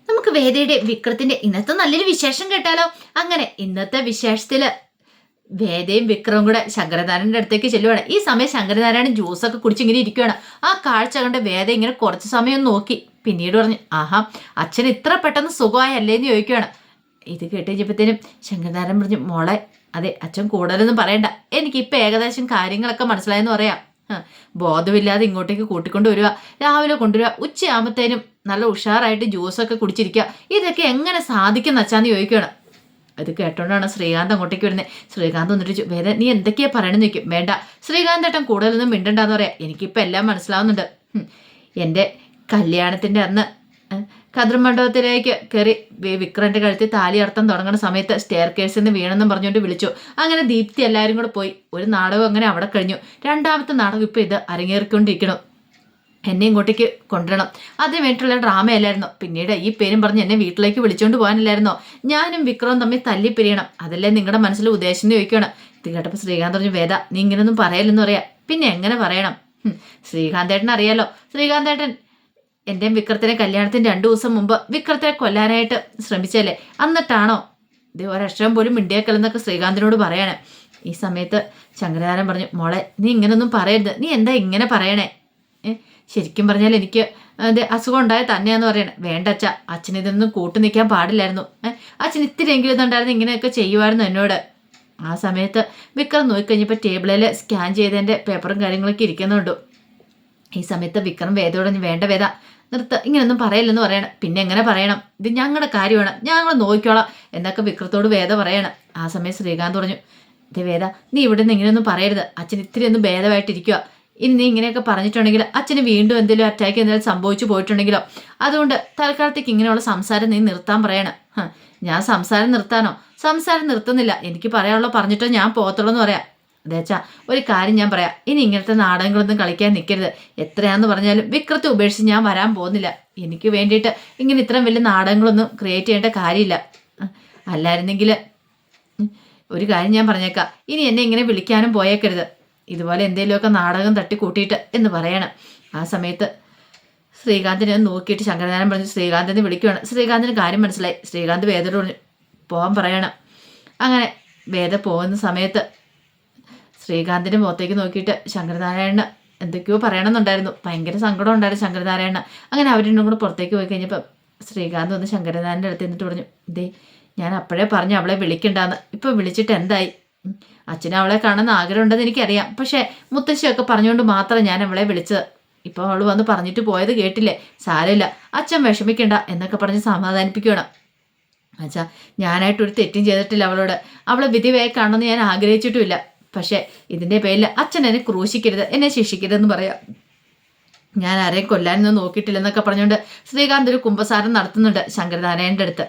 നമുക്ക് വേദയുടെ വിക്രത്തിന്റെ ഇന്നത്തെ നല്ലൊരു വിശേഷം കേട്ടാലോ. അങ്ങനെ ഇന്നത്തെ വിശേഷത്തില് വേദയും വിക്രവും കൂടെ ശങ്കരനാരായണന്റെ അടുത്തേക്ക് ചെല്ലുവാണ്. ഈ സമയം ശങ്കരനാരായണൻ ജ്യൂസൊക്കെ കുടിച്ചിങ്ങനെ ഇരിക്കുകയാണ്. ആ കാഴ്ച കണ്ട് വേദ ഇങ്ങനെ കുറച്ച് സമയം നോക്കി. പിന്നീട് പറഞ്ഞു, ആഹാ, അച്ഛൻ ഇത്ര പെട്ടെന്ന് സുഖമായല്ലേന്ന് ചോദിക്കുകയാണ്. ഇത് കേട്ട് കഴിഞ്ഞപ്പോഴത്തേനും ശങ്കരനാരായണൻ പറഞ്ഞു, മോളെ, അതെ, അച്ഛൻ കൂടുതലൊന്നും പറയണ്ട, എനിക്കിപ്പോൾ ഏകദേശം കാര്യങ്ങളൊക്കെ മനസ്സിലായെന്ന് പറയാം. ബോധമില്ലാതെ ഇങ്ങോട്ടേക്ക് കൂട്ടിക്കൊണ്ട് വരിക, രാവിലെ കൊണ്ടുവരിക, ഉച്ചയാകുമ്പോഴത്തേനും നല്ല ഉഷാറായിട്ട് ജ്യൂസൊക്കെ കുടിച്ചിരിക്കുക, ഇതൊക്കെ എങ്ങനെ സാധിക്കും അച്ഛാന്ന് ചോദിക്കുകയാണ്. അത് കേട്ടോണ്ടാണ് ശ്രീകാന്ത് അങ്ങോട്ടേക്ക് വരുന്നത്. ശ്രീകാന്ത് വന്നിട്ട് വേദ നീ എന്തൊക്കെയാ പറയണമെന്ന് ചോദിക്കും. വേണ്ട, ശ്രീകാന്ത് ഏട്ടൻ കൂടുതലൊന്നും മിണ്ടണ്ടെന്ന് പറയാം, എനിക്കിപ്പോൾ എല്ലാം മനസ്സിലാവുന്നുണ്ട്. എൻ്റെ കല്യാണത്തിൻ്റെ അന്ന് കതിർമണ്ഡപത്തിലേക്ക് കയറി വിക്രന്റെ കഴുത്തിൽ താലി അർത്ഥം തുടങ്ങുന്ന സമയത്ത് സ്റ്റെയർ കേസിൽ നിന്ന് വീണെന്നും പറഞ്ഞുകൊണ്ട് വിളിച്ചു. അങ്ങനെ ദീപ്തി എല്ലാവരും കൂടെ പോയി. ഒരു നാടകം അങ്ങനെ അവിടെ കഴിഞ്ഞു. രണ്ടാമത്തെ നാടകം ഇപ്പോൾ ഇത് അരങ്ങേറിക്കൊണ്ടിരിക്കണം. എന്നെ ഇങ്ങോട്ടേക്ക് കൊണ്ടുവരണം, അതിന് വേണ്ടിയിട്ടുള്ള ഡ്രാമയല്ലായിരുന്നോ? പിന്നീട് ഈ പേരും പറഞ്ഞ് എന്നെ വീട്ടിലേക്ക് വിളിച്ചുകൊണ്ട് പോകാനില്ലായിരുന്നോ? ഞാനും വിക്രവും തമ്മിൽ തല്ലിപ്പിരിയണം, അതല്ലേ നിങ്ങളുടെ മനസ്സിൽ ഉദ്ദേശം എന്ന് ചോദിക്കുകയാണ്. ഇത് കേട്ടപ്പോൾ ശ്രീകാന്ത് പറഞ്ഞു, വേദ നീ ഇങ്ങനെയൊന്നും പറയലെന്ന് പറയാം. പിന്നെ എങ്ങനെ പറയണം? ശ്രീകാന്തേട്ടൻ അറിയാലോ, ശ്രീകാന്തേട്ടൻ എൻ്റെയും വിക്രത്തിൻ്റെ കല്യാണത്തിന് 2 ദിവസം മുമ്പ് വിക്രത്തെ കൊല്ലാനായിട്ട് ശ്രമിച്ചല്ലേ, എന്നിട്ടാണോ ഇത് ഒരക്ഷരം പോലും മിണ്ടിയേക്കലെന്നൊക്കെ ശ്രീകാന്തിനോട് പറയാണ്. ഈ സമയത്ത് ശങ്കരനാരായണൻ പറഞ്ഞു, മോളെ നീ ഇങ്ങനൊന്നും പറയരുത്, നീ എന്താ ഇങ്ങനെ പറയണേ? ശരിക്കും പറഞ്ഞാൽ എനിക്ക് അസുഖം ഉണ്ടായ തന്നെയാന്ന് പറയണേ. വേണ്ട അച്ഛ, അച്ഛൻ ഇതൊന്നും കൂട്ടു നിൽക്കാൻ പാടില്ലായിരുന്നു. അച്ഛൻ ഇത്തിരിയെങ്കിലും ഇതുണ്ടായിരുന്നു, ഇങ്ങനെയൊക്കെ ചെയ്യുമായിരുന്നു എന്നോട്. ആ സമയത്ത് വിക്രം നോക്കിക്കഴിഞ്ഞപ്പോൾ ടേബിളിൽ സ്കാൻ ചെയ്തതിൻ്റെ പേപ്പറും കാര്യങ്ങളൊക്കെ ഇരിക്കുന്നുണ്ടു. ഈ സമയത്ത് വിക്രം വേദയോട് വേണ്ട വേദ നിർത്ത്, ഇങ്ങനൊന്നും പറയില്ലെന്ന് പറയണം. പിന്നെ എങ്ങനെ പറയണം? ഇത് ഞങ്ങളുടെ കാര്യമാണ്, ഞങ്ങൾ നോക്കിക്കോളാം എന്നൊക്കെ വിക്രത്തോട് വേദ പറയണം. ആ സമയം ശ്രീകാന്ത് പറഞ്ഞു, ഇത് വേദ നീ ഇവിടെ നിന്ന് ഇങ്ങനെയൊന്നും പറയരുത്, അച്ഛൻ ഇത്തിരി ഒന്നും ഭേദമായിട്ടിരിക്കുക. ഇനി നീ ഇങ്ങനെയൊക്കെ പറഞ്ഞിട്ടുണ്ടെങ്കിൽ അച്ഛന് വീണ്ടും എന്തെങ്കിലും അറ്റാക്ക് എന്തെങ്കിലും സംഭവിച്ചു പോയിട്ടുണ്ടെങ്കിലോ, അതുകൊണ്ട് തൽക്കാലത്തേക്ക് ഇങ്ങനെയുള്ള സംസാരം നീ നിർത്താൻ പറയണം. ഞാൻ സംസാരം നിർത്താനോ? സംസാരം നിർത്തുന്നില്ല, എനിക്ക് പറയാനുള്ള പറഞ്ഞിട്ടോ ഞാൻ പോകത്തുള്ളൂ എന്ന് പറയാം. അതേച്ചാ ഒരു കാര്യം ഞാൻ പറയാം, ഇനി ഇങ്ങനത്തെ നാടകങ്ങളൊന്നും കളിക്കാൻ നിൽക്കരുത്. എത്രയാന്ന് പറഞ്ഞാലും വിക്രത്തെ ഉപേക്ഷിച്ച് ഞാൻ വരാൻ പോകുന്നില്ല. എനിക്ക് വേണ്ടിയിട്ട് ഇങ്ങനെ ഇത്രയും വലിയ നാടകങ്ങളൊന്നും ക്രിയേറ്റ് ചെയ്യേണ്ട കാര്യമില്ല. അല്ലായിരുന്നെങ്കിൽ ഒരു കാര്യം ഞാൻ പറഞ്ഞേക്കാം, ഇനി എന്നെ ഇങ്ങനെ വിളിക്കാനും പോയേക്കരുത്, ഇതുപോലെ എന്തെങ്കിലുമൊക്കെ നാടകം തട്ടിക്കൂട്ടിയിട്ട് എന്ന് പറയണം. ആ സമയത്ത് ശ്രീകാന്തിനെ നോക്കിയിട്ട് ശങ്കരനാരായണൻ പറഞ്ഞു, ശ്രീകാന്തിനെ വിളിക്കുകയാണ്. ശ്രീകാന്തിന് കാര്യം മനസ്സിലായി. ശ്രീകാന്ത് വേദയോട് പറഞ്ഞു പോകാൻ പറയണം. അങ്ങനെ വേദ പോകുന്ന സമയത്ത് ശ്രീകാന്തിൻ്റെ മുഖത്തേക്ക് നോക്കിയിട്ട് ശങ്കരനാരായണന് എന്തൊക്കെയോ പറയണമെന്നുണ്ടായിരുന്നു. ഭയങ്കര സങ്കടം ഉണ്ടായിരുന്നു ശങ്കരനാരായണന്. അങ്ങനെ അവരെന്നും കൂടെ പുറത്തേക്ക് പോയി കഴിഞ്ഞപ്പോൾ ശ്രീകാന്ത് വന്ന് ശങ്കരനാരായണൻ്റെ അടുത്ത് എന്നിട്ട് പറഞ്ഞു, ഇതേ ഞാൻ അപ്പോഴേ പറഞ്ഞു അവളെ വിളിക്കണ്ടാന്ന്, ഇപ്പോൾ വിളിച്ചിട്ട് എന്തായി? അച്ഛനും അവളെ കാണുന്ന ആഗ്രഹമുണ്ടെന്ന് എനിക്കറിയാം, പക്ഷേ മുത്തശ്ശിയൊക്കെ പറഞ്ഞുകൊണ്ട് മാത്രം ഞാൻ അവളെ വിളിച്ചത്. ഇപ്പോൾ അവൾ വന്ന് പറഞ്ഞിട്ട് പോയത് കേട്ടില്ലേ, സാരമില്ല, അച്ഛൻ വിഷമിക്കണ്ട എന്നൊക്കെ പറഞ്ഞ് സമാധാനിപ്പിക്കണം. അച്ഛാ, ഞാനായിട്ടൊരു തെറ്റും ചെയ്തിട്ടില്ല അവളോട്, അവളെ വിധിയായി കാണണമെന്ന് ഞാൻ ആഗ്രഹിച്ചിട്ടുമില്ല. പക്ഷേ ഇതിൻ്റെ പേരിൽ അച്ഛൻ എന്നെ ക്രൂശിക്കരുത്, എന്നെ ശിക്ഷിക്കരുതെന്ന് പറയാം. ഞാൻ ആരെയും കൊല്ലാനൊന്നും നോക്കിയിട്ടില്ലെന്നൊക്കെ പറഞ്ഞുകൊണ്ട് ശ്രീകാന്ത് ഒരു കുമ്പസാരം നടത്തുന്നുണ്ട് ശങ്കരനാരായണൻ്റെ അടുത്ത്.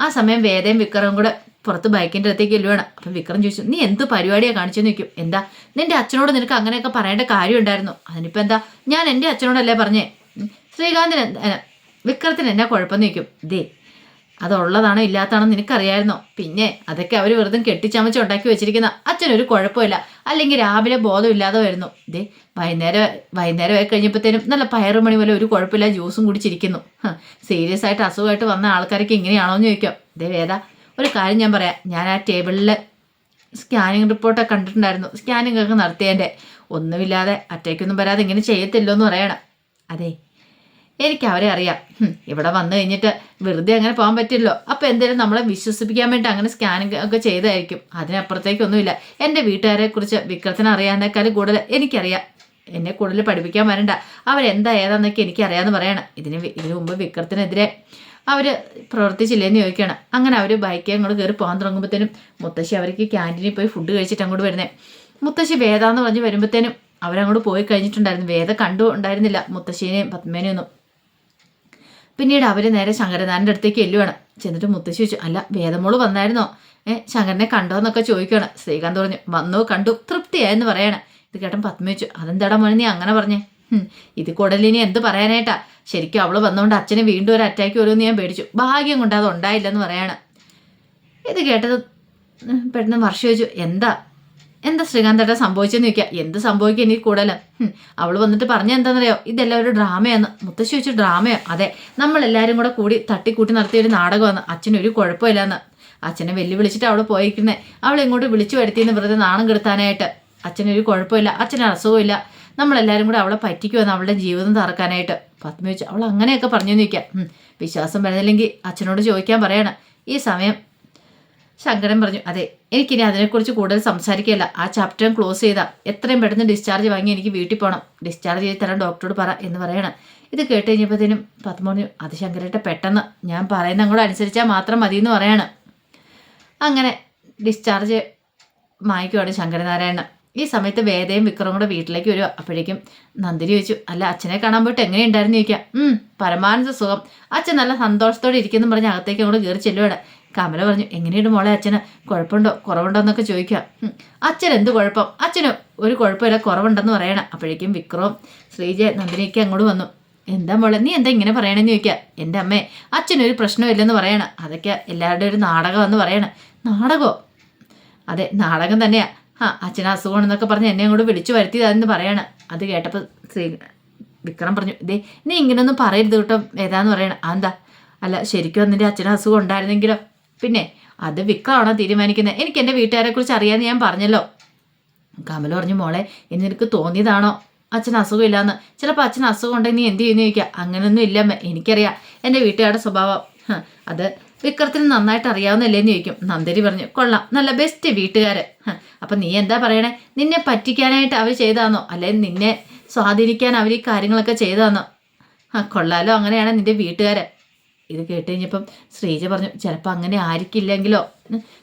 ആ സമയം വേദയും വിക്രവും കൂടെ പുറത്ത് ബൈക്കിൻ്റെ അടുത്തേക്ക് ചെല്ലുവാണ്. അപ്പം വിക്രം ചോദിച്ചു, നീ എന്ത് പരിപാടിയാണ് കാണിച്ചെന്ന് ചോദിക്കും. എന്താ, നിന്റെ അച്ഛനോട് നിനക്ക് അങ്ങനെയൊക്കെ പറയേണ്ട കാര്യം ഉണ്ടായിരുന്നു? അതിനിപ്പോൾ എന്താ, ഞാൻ എൻ്റെ അച്ഛനോടല്ലേ പറഞ്ഞേ? ശ്രീകാന്തിന് വിക്രത്തിന് എന്നാ കുഴപ്പമെന്ന് ചോദിക്കും. ദേ അതുള്ളതാണോ ഇല്ലാത്തതാണോ നിനക്കറിയായിരുന്നോ? പിന്നെ അതൊക്കെ അവർ വെറുതെ കെട്ടിച്ചമച്ച് ഉണ്ടാക്കി വെച്ചിരിക്കുന്ന, അച്ഛനൊരു കുഴപ്പമില്ല, അല്ലെങ്കിൽ രാവിലെ ബോധമില്ലാതെ വരുന്നു. ഇതേ വൈകുന്നേരമായി കഴിഞ്ഞപ്പോഴത്തേനും നല്ല പയറുമണി പോലെ ഒരു കുഴപ്പമില്ല ജ്യൂസും കുടിച്ചിരിക്കുന്നു. സീരിയസ് ആയിട്ട് അസുഖമായിട്ട് വന്ന ആൾക്കാരൊക്കെ ഇങ്ങനെയാണോ എന്ന് ചോദിക്കാം. ഇതേ വേദ ഒരു കാര്യം ഞാൻ പറയാം, ഞാൻ ആ ടേബിളിൽ സ്കാനിങ് റിപ്പോർട്ടൊക്കെ കണ്ടിട്ടുണ്ടായിരുന്നു, സ്കാനിങ് ഒക്കെ നടത്തിയതിൻ്റെ, ഒന്നുമില്ലാതെ അറ്റാക്കൊന്നും വരാതെ ഇങ്ങനെ ചെയ്യത്തില്ലോ എന്ന് പറയണം. അതെ എനിക്ക് അവരെ അറിയാം, ഇവിടെ വന്നു കഴിഞ്ഞിട്ട് വെറുതെ അങ്ങനെ പോകാൻ പറ്റില്ലല്ലോ, അപ്പോൾ എന്തായാലും നമ്മളെ വിശ്വസിപ്പിക്കാൻ വേണ്ടി അങ്ങനെ സ്കാനിങ് ഒക്കെ ചെയ്തായിരിക്കും, അതിനപ്പുറത്തേക്കൊന്നുമില്ല. എൻ്റെ വീട്ടുകാരെ കുറിച്ച് വിക്രത്തിന് അറിയാവുന്നേക്കാളും കൂടുതൽ എനിക്കറിയാം, എന്നെ കൂടുതൽ പഠിപ്പിക്കാൻ വരണ്ട, അവരെന്താ ഏതാന്നൊക്കെ എനിക്കറിയാമെന്ന് പറയണം. ഇതിനു മുമ്പ് വിക്രത്തിനെതിരെ അവർ പ്രവർത്തിച്ചില്ലേന്ന് ചോദിക്കണം. അങ്ങനെ അവർ ബൈക്കിൽ അങ്ങോട്ട് കയറി പോകാൻ തുടങ്ങുമ്പോഴത്തേനും മുത്തശ്ശി അവർക്ക് ക്യാൻറ്റീനിൽ പോയി ഫുഡ് കഴിച്ചിട്ട് അങ്ങോട്ട് വരുന്നത്. മുത്തശ്ശി വേദ എന്ന് പറഞ്ഞ് വരുമ്പോഴത്തേനും അവരങ്ങോട്ട് പോയി കഴിഞ്ഞിട്ടുണ്ടായിരുന്നു. വേദ കണ്ടു ഉണ്ടായിരുന്നില്ല മുത്തശ്ശീനെയും പത്മേനെയും ഒന്നും. പിന്നീട് അവർ നേരെ ശങ്കരനാരായണൻ്റെ അടുത്തേക്ക് ചെല്ലുവാണ്. ചെന്നിട്ട് മുത്തശ്ശി ചോദിച്ചു, അല്ല വേദമോള് വന്നായിരുന്നോ? ശങ്കരനെ കണ്ടോ എന്നൊക്കെ ചോദിക്കുകയാണ്. ശ്രീകാന്ത് പറഞ്ഞു, വന്നു കണ്ടു, തൃപ്തിയായെന്ന് പറയണേ. ഇത് കേട്ടൻ പത്മ ചോദിച്ചു, അതെന്താടാ മോനെ നീ അങ്ങനെ പറഞ്ഞേ? ഇത് കൂടുതലിനി എന്ത് പറയാനായിട്ടാ, ശരിക്കും അവള് വന്നുകൊണ്ട് അച്ഛന് വീണ്ടും ഒരു അറ്റാക്ക് വരുമെന്ന് ഞാൻ പേടിച്ചു, ഭാഗ്യം കൊണ്ട് അത് ഉണ്ടായില്ലെന്ന് പറയാണ്. ഇത് കേട്ടത് പെട്ടെന്ന് വർഷ ചോദിച്ചു, എന്താ എന്താ ശ്രീകാന്തേട്ട സംഭവിച്ചെന്ന് ചോദിക്കുക. എന്ത് സംഭവിക്കുക എനിക്ക് കൂടുതലും. അവൾ വന്നിട്ട് പറഞ്ഞ എന്താണെന്നറിയോ, ഇതെല്ലാം ഒരു ഡ്രാമയാന്ന്. മുത്തശ്ശി വെച്ച് ഡ്രാമയോ? അതെ, നമ്മളെല്ലാവരും കൂടെ കൂടി തട്ടിക്കൂട്ടി നടത്തിയ ഒരു നാടകമാണ്. അച്ഛനൊരു കുഴപ്പമില്ലാന്ന്. അച്ഛനെ വെല്ലുവിളിച്ചിട്ട് അവൾ പോയിരിക്കുന്നത്. അവൾ ഇങ്ങോട്ട് വിളിച്ചു വരുത്തിയെന്ന് വെറുതെ നാണം കെടുത്താനായിട്ട്. അച്ഛനൊരു കുഴപ്പമില്ല, അച്ഛന് അസുഖമില്ല, നമ്മളെല്ലാവരും കൂടെ അവളെ പറ്റിക്കുമെന്ന് അവളുടെ ജീവിതം തറക്കാനായിട്ട്. പത്മ ചോദിച്ചു, അവൾ അങ്ങനെയൊക്കെ പറഞ്ഞു നിൽക്കാം. വിശ്വാസം വരുന്നില്ലെങ്കിൽ അച്ഛനോട് ചോദിക്കാൻ പറയണം. ഈ സമയം ശങ്കരൻ പറഞ്ഞു, അതെ, എനിക്കിനി അതിനെക്കുറിച്ച് കൂടുതൽ സംസാരിക്കുകയല്ല. ആ ചാപ്റ്റർ ക്ലോസ് ചെയ്താൽ എത്രയും പെട്ടെന്ന് ഡിസ്ചാർജ് വാങ്ങി എനിക്ക് വീട്ടിൽ പോകണം. ഡിസ്ചാർജ് ചെയ്ത് തരാൻ ഡോക്ടറോട് പറ എന്ന് പറയണം. ഇത് കേട്ട് കഴിഞ്ഞപ്പോഴത്തേനും പത്മ പറഞ്ഞു, അത് ശങ്കരേട്ട പെട്ടെന്ന് ഞാൻ പറയുന്ന കൂടെ അനുസരിച്ചാൽ മാത്രം മതി എന്ന് പറയണം. അങ്ങനെ ഡിസ്ചാർജ് വാങ്ങിക്കുവാണ് ശങ്കരനാരായണൻ. ഈ സമയത്ത് വേദയും വിക്രമും കൂടെ വീട്ടിലേക്ക് വരിക. അപ്പോഴേക്കും നന്ദിനി ചോദിച്ചു, അല്ല അച്ഛനെ കാണാൻ പോയിട്ട് എങ്ങനെയുണ്ടായിരുന്നു ചോദിക്കാം. പരമാനന്ദ സുഖം, അച്ഛൻ നല്ല സന്തോഷത്തോടെ ഇരിക്കുന്നു പറഞ്ഞ് അകത്തേക്ക് അങ്ങോട്ട് കയറി ചെല്ലുവാണ്. കമല പറഞ്ഞു, എങ്ങനെയുണ്ട് മോളെ, അച്ഛന് കുഴപ്പമുണ്ടോ കുറവുണ്ടോ എന്നൊക്കെ ചോദിക്കാം. അച്ഛൻ എന്ത് കുഴപ്പം, അച്ഛന് ഒരു കുഴപ്പമില്ല, കുറവുണ്ടെന്ന് പറയണം. അപ്പോഴേക്കും വിക്രവും ശ്രീജ നന്ദിനിയൊക്കെ അങ്ങോട്ട് വന്നു. എന്താ മോളെ, നീ എന്താ ഇങ്ങനെ പറയണമെന്ന് ചോദിക്കുക. എൻ്റെ അമ്മേ, അച്ഛനൊരു പ്രശ്നമില്ലെന്ന് പറയണം. അതൊക്കെ എല്ലാവരുടെയും ഒരു നാടകമെന്ന് പറയണം. നാടകമോ? അതെ, നാടകം തന്നെയാ. അച്ഛന് അസുഖമാണെന്നൊക്കെ പറഞ്ഞ് എന്നെ അങ്ങോട്ട് വിളിച്ചു വരുത്തിയതാന്ന് പറയണം. അത് കേട്ടപ്പോൾ വിക്രം പറഞ്ഞു, ഇതേ നീ ഇങ്ങനെയൊന്നും പറയരുത് കേട്ടോ ഏതാന്ന് പറയണം. അതെന്താ? അല്ല ശരിക്കും നിൻ്റെ അച്ഛന് അസുഖം ഉണ്ടായിരുന്നെങ്കിലോ? പിന്നെ അത് വിക്രമാണോ തീരുമാനിക്കുന്നത്? എനിക്ക് എൻ്റെ വീട്ടുകാരെ കുറിച്ച് അറിയാമെന്ന് ഞാൻ പറഞ്ഞല്ലോ. കമല പറഞ്ഞു, മോളെ ഇനി നിനക്ക് തോന്നിയതാണോ അച്ഛന് അസുഖമില്ലാന്ന്? ചിലപ്പോൾ അച്ഛന് അസുഖം ഉണ്ടെങ്കിൽ നീ എന്ത് ചെയ്യുന്നു ചോദിക്കുക. അങ്ങനെയൊന്നും ഇല്ലമ്മ, എനിക്കറിയാം എൻ്റെ വീട്ടുകാരുടെ സ്വഭാവം. അത് വിക്രത്തിന് നന്നായിട്ട് അറിയാവുന്നല്ലേന്ന് ചോദിക്കും. നന്ദരി പറഞ്ഞു, കൊള്ളാം, നല്ല ബെസ്റ്റ് വീട്ടുകാര്. അപ്പം നീ എന്താ പറയണേ, നിന്നെ പറ്റിക്കാനായിട്ട് അവർ ചെയ്താന്നോ, അല്ലെങ്കിൽ നിന്നെ സ്വാധീനിക്കാൻ അവർ ഈ കാര്യങ്ങളൊക്കെ ചെയ്താന്നോ? കൊള്ളാലോ, അങ്ങനെയാണ് നിന്റെ വീട്ടുകാര്. ഇത് കേട്ട് കഴിഞ്ഞപ്പം ശ്രീജ പറഞ്ഞു, ചിലപ്പോൾ അങ്ങനെ ആയിരിക്കില്ലെങ്കിലോ,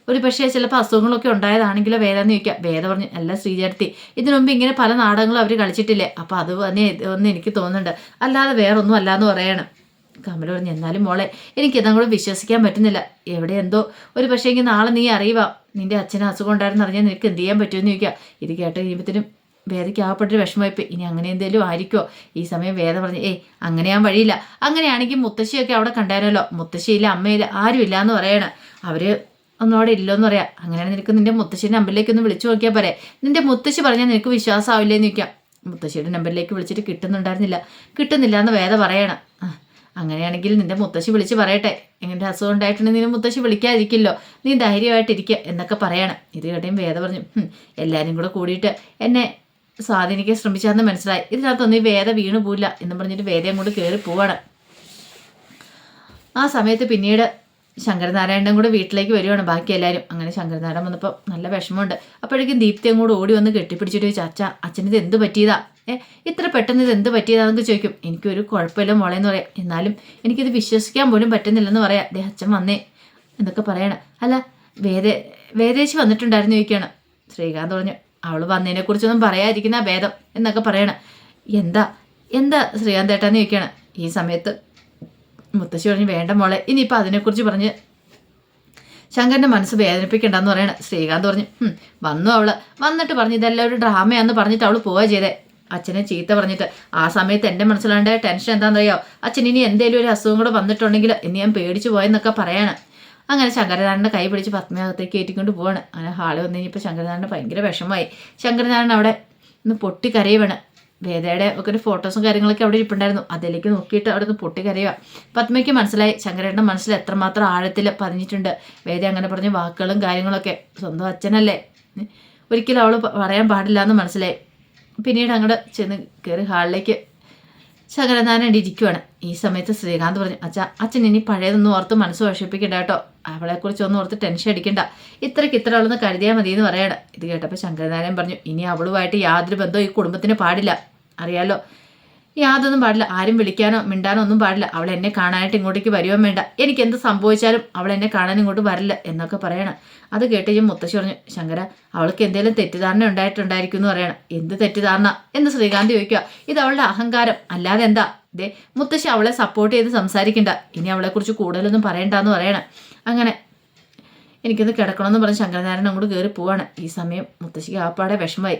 ഒരു പക്ഷേ ചിലപ്പോൾ അസുഖങ്ങളൊക്കെ ഉണ്ടായതാണെങ്കിലോ വേദാന്ന് ചോദിക്കാം. വേദ പറഞ്ഞു, അല്ല ശ്രീജടുത്തി, ഇതിനു മുമ്പ് ഇങ്ങനെ പല നാടകങ്ങളും അവർ കളിച്ചിട്ടില്ലേ, അപ്പോൾ അത് തന്നെ ഒന്ന് എനിക്ക് തോന്നുന്നുണ്ട്, അല്ലാതെ വേറൊന്നും അല്ലാന്ന് പറയണം. കമല പറഞ്ഞു, എന്നാലും മോളെ എനിക്കിതും കൂടെ വിശ്വസിക്കാൻ പറ്റുന്നില്ല. എവിടെ എന്തോ ഒരു പക്ഷേ എങ്കിൽ നാളെ നീ അറിയുക നിന്റെ അച്ഛന് അസുഖം ഉണ്ടായിരുന്നു അറിഞ്ഞാൽ നിനക്ക് എന്ത് ചെയ്യാൻ പറ്റുമെന്ന് ചോദിക്കുക. ഇത് കേട്ട് കഴിയുമ്പോഴത്തേനും വേദയ്ക്ക് ആവപ്പെട്ടൊരു വിഷമമായിപ്പോൾ. ഇനി അങ്ങനെ എന്തെങ്കിലും ആയിരിക്കുമോ? ഈ സമയം വേദ പറഞ്ഞു, അങ്ങനെ ഞാൻ വഴിയില്ല. അങ്ങനെയാണെങ്കിൽ മുത്തശ്ശിയൊക്കെ അവിടെ കണ്ടായിരുന്നല്ലോ, മുത്തശ്ശിയില്ല അമ്മയില്ല ആരുമില്ല എന്ന് പറയണം. അവർ ഒന്നും അവിടെ ഇല്ലെന്ന് പറയാം. അങ്ങനെയാണ് നിനക്ക് നിന്റെ മുത്തശ്ശിയുടെ നമ്പറിലേക്ക് ഒന്ന് വിളിച്ചു നോക്കിയാൽ പോരെ. നിന്റെ മുത്തശ്ശി പറഞ്ഞാൽ നിനക്ക് വിശ്വാസമാവില്ലേന്ന് ചോദിക്കാം. മുത്തശ്ശിയുടെ നമ്പറിലേക്ക് വിളിച്ചിട്ട് കിട്ടുന്നില്ല എന്ന് വേദ പറയണം. അങ്ങനെയാണെങ്കിൽ നിന്റെ മുത്തശ്ശി വിളിച്ച് പറയട്ടെ, എങ്ങനെ അസുഖം ഉണ്ടായിട്ടുണ്ടെങ്കിൽ നിന്റെ മുത്തശ്ശി വിളിക്കാതിരിക്കില്ലോ, നീ ധൈര്യമായിട്ടിരിക്കുക എന്നൊക്കെ പറയണം. ഇത് കേട്ടേയും വേദ പറഞ്ഞു, എല്ലാവരും കൂടെ കൂടിയിട്ട് എന്നെ സ്വാധീനിക്കാൻ ശ്രമിച്ചാന്ന് മനസ്സിലായി. ഇതിനകത്തൊന്നും ഈ വേദ വീണു പോയില്ല എന്ന് പറഞ്ഞിട്ട് വേദയും കൊണ്ട് കയറി പോവാണ്. ആ സമയത്ത് പിന്നീട് ശങ്കരനാരായണനും കൂടെ വീട്ടിലേക്ക് വരുവാണ് ബാക്കി എല്ലാവരും. അങ്ങനെ ശങ്കരനാരായണൻ വന്നപ്പോൾ നല്ല വിഷമമുണ്ട്. അപ്പോഴേക്കും ദീപ്തി അങ്ങോട്ട് ഓടി വന്ന് കെട്ടിപ്പിടിച്ചിട്ട് ചോദിച്ചു, അച്ഛനിത് എന്ത് പറ്റിയതാ? ഇത്ര പെട്ടെന്ന് ഇത് എന്ത് പറ്റിയതാണെന്ന് ചോദിക്കും. എനിക്കൊരു കുഴപ്പമില്ല മോളെന്ന് പറയാം. എന്നാലും എനിക്കിത് വിശ്വസിക്കാൻ പോലും പറ്റുന്നില്ലെന്ന് പറയാം. അച്ഛൻ വന്നേ എന്നൊക്കെ പറയണം. അല്ല വേദേശി വന്നിട്ടുണ്ടായിരുന്നു ചോദിക്കുകയാണ്. ശ്രീകാന്ത് പറഞ്ഞു, അവൾ വന്നതിനെക്കുറിച്ചൊന്നും പറയാതിരിക്കുന്ന ഭേദം എന്നൊക്കെ പറയണം. എന്താ ശ്രീകാന്ത് ഏട്ടാന്ന് ചോദിക്കുകയാണ്. ഈ സമയത്ത് മുത്തശ്ശി പറഞ്ഞു, വേണ്ട മോളെ ഇനിയിപ്പോൾ അതിനെക്കുറിച്ച് പറഞ്ഞ് ശങ്കരൻ്റെ മനസ്സ് വേദനിപ്പിക്കണ്ടെന്ന് പറയണം. ശ്രീകാന്ത് പറഞ്ഞു, വന്നു അവള് വന്നിട്ട് പറഞ്ഞു ഇതെല്ലാം ഒരു ഡ്രാമയാന്ന് പറഞ്ഞിട്ട് അവൾ പോവുക ചെയ്തേ, അച്ഛനെ ചീത്ത പറഞ്ഞിട്ട്. ആ സമയത്ത് എൻ്റെ മനസ്സിലുണ്ടായ ടെൻഷൻ എന്താണെന്നറിയോ, അച്ഛൻ ഇനി എന്തെങ്കിലും ഒരു അസുഖം കൂടെ വന്നിട്ടുണ്ടെങ്കിൽ ഇനി ഞാൻ പേടിച്ചു പോയെന്നൊക്കെ പറയാണ്. അങ്ങനെ ശങ്കരനാരായണൻ്റെ കൈ പിടിച്ച് പത്മയാകത്തേക്ക് കയറ്റിക്കൊണ്ട് പോവാണ്. അങ്ങനെ ഹാള് വന്നു കഴിഞ്ഞപ്പോൾ ശങ്കരനാരായണന് ഭയങ്കര വിഷമമായി. ശങ്കരനാരായണൻ അവിടെ ഒന്ന് പൊട്ടിക്കരയുവാണ്. വേദയുടെ ഒക്കെ ഒരു ഫോട്ടോസും കാര്യങ്ങളൊക്കെ അവിടെ ഇരിപ്പുണ്ടായിരുന്നു. അതിലേക്ക് നോക്കിയിട്ട് അവിടെ നിന്ന് പൊട്ടിക്കരയുക. പത്മയ്ക്ക് മനസ്സിലായി ശങ്കരേട്ടൻ്റെ മനസ്സിൽ എത്രമാത്രം ആഴത്തിൽ പതിഞ്ഞിട്ടുണ്ട് വേദ അങ്ങനെ പറഞ്ഞ വാക്കുകളും കാര്യങ്ങളൊക്കെ. സ്വന്തം അച്ഛനല്ലേ, ഒരിക്കലും അവൾ പറയാൻ പാടില്ല എന്ന് മനസ്സിലായി. പിന്നീട് അങ്ങോട്ട് ചെന്ന് കയറി ഹാളിലേക്ക് ശങ്കരനാരായണൻ ഇരിക്കുവാണ്. ഈ സമയത്ത് ശ്രീകാന്ത് പറഞ്ഞു, അച്ഛൻ ഇനി പഴയതൊന്നും ഓർത്ത് മനസ്സ് വിഷമിപ്പിക്കണ്ട കേട്ടോ, അവളെക്കുറിച്ചൊന്നും ഓർത്ത് ടെൻഷൻ അടിക്കണ്ട, ഇത്ര അവളൊന്ന് കരുതിയാൽ മതി എന്ന് പറയണം. ഇത് കേട്ടപ്പോൾ ശങ്കരനാരായണൻ പറഞ്ഞു, ഇനി അവളുമായിട്ട് യാതൊരു ബന്ധവും ഈ കുടുംബത്തിന് പാടില്ല, അറിയാലോ, യാതൊന്നും പാടില്ല, ആരും വിളിക്കാനോ മിണ്ടാനോ ഒന്നും പാടില്ല. അവൾ എന്നെ കാണാനായിട്ട് ഇങ്ങോട്ടേക്ക് വരുവാൻ വേണ്ട, എനിക്ക് എന്ത് സംഭവിച്ചാലും അവൾ എന്നെ കാണാൻ ഇങ്ങോട്ട് വരില്ല എന്നൊക്കെ പറയണം. അത് കേട്ട് ഞാൻ മുത്തശ്ശി പറഞ്ഞു, ശങ്കര അവൾക്ക് എന്തെങ്കിലും തെറ്റിദ്ധാരണ ഉണ്ടായിട്ടുണ്ടായിരിക്കും എന്ന് പറയണം. എന്ത് തെറ്റിദ്ധാരണ എന്ന് ശ്രീകാന്ത് ചോദിക്കുക. ഇത് അവളുടെ അഹങ്കാരം അല്ലാതെ എന്താ? മുത്തശ്ശി അവളെ സപ്പോർട്ട് ചെയ്ത് സംസാരിക്കണ്ട, ഇനി അവളെക്കുറിച്ച് കൂടുതലൊന്നും പറയണ്ടെന്ന് പറയണം. അങ്ങനെ എനിക്കൊന്ന് കിടക്കണമെന്ന് പറഞ്ഞ് ശങ്കരനാരായണൻ അങ്ങോട്ട് കയറി പോവാണ്. ഈ സമയം മുത്തശ്ശിക്ക് ആപ്പാടെ വിഷമമായി.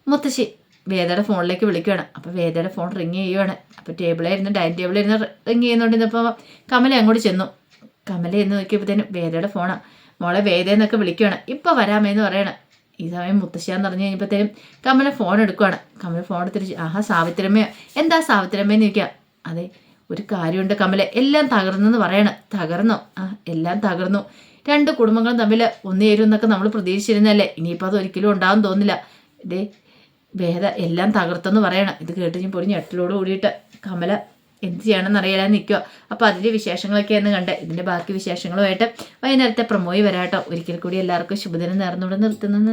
മുത്തശ്ശി വേദയുടെ ഫോണിലേക്ക് വിളിക്കുകയാണ്. അപ്പോൾ വേദയുടെ ഫോൺ റിങ് ചെയ്യുവാണ്. അപ്പോൾ ഡൈനിങ് ടേബിളിലിരുന്ന് റിങ് ചെയ്യുന്നുണ്ടിരുന്നപ്പോൾ കമല അങ്ങോട്ട് ചെന്നു. കമല എന്ന് നോക്കിയപ്പോഴത്തേനും വേദയുടെ ഫോണാണ്. മോളെ വേദ എന്നൊക്കെ വിളിക്കുകയാണ്. ഇപ്പോൾ വരാമെന്ന് പറയണം. ഈ സമയം മുത്തശ്ശിയാന്ന് പറഞ്ഞു കഴിഞ്ഞപ്പോഴത്തേനും കമല ഫോൺ എടുക്കുവാണ്. കമല ഫോൺ എടുത്തിട്ട് ആഹാ സാവിത്രമ്മയോ, എന്താ സാവിത്രമ്മയെന്ന് ചോദിക്കാം. അതെ ഒരു കാര്യമുണ്ട് കമല, എല്ലാം തകർന്നെന്ന് പറയണം. തകർന്നോ? ആ എല്ലാം തകർന്നു. 2 കുടുംബങ്ങളും തമ്മിൽ ഒന്നുചേരും എന്നൊക്കെ നമ്മൾ പ്രതീക്ഷിച്ചിരുന്നല്ലേ, ഇനിയിപ്പോൾ അത് ഒരിക്കലും ഉണ്ടാവും തോന്നില്ല. ഇതേ വേദ എല്ലാം തകർത്തെന്ന് പറയണം. ഇത് കേട്ട് ഞാൻ പൊടി ഞെട്ടലോട് കൂടിയിട്ട് കമല എന്ത് ചെയ്യണമെന്ന് അറിയാൻ നിൽക്കുക. അപ്പോൾ അതിൻ്റെ വിശേഷങ്ങളൊക്കെയാണ് കണ്ടേ. ഇതിൻ്റെ ബാക്കി വിശേഷങ്ങളുമായിട്ട് വൈകുന്നേരത്തെ പ്രമോയി വരാട്ടോ. ഒരിക്കൽ കൂടി എല്ലാവർക്കും ശുഭദിനം നേർന്നുകൊണ്ട് നിർത്തുന്നത്.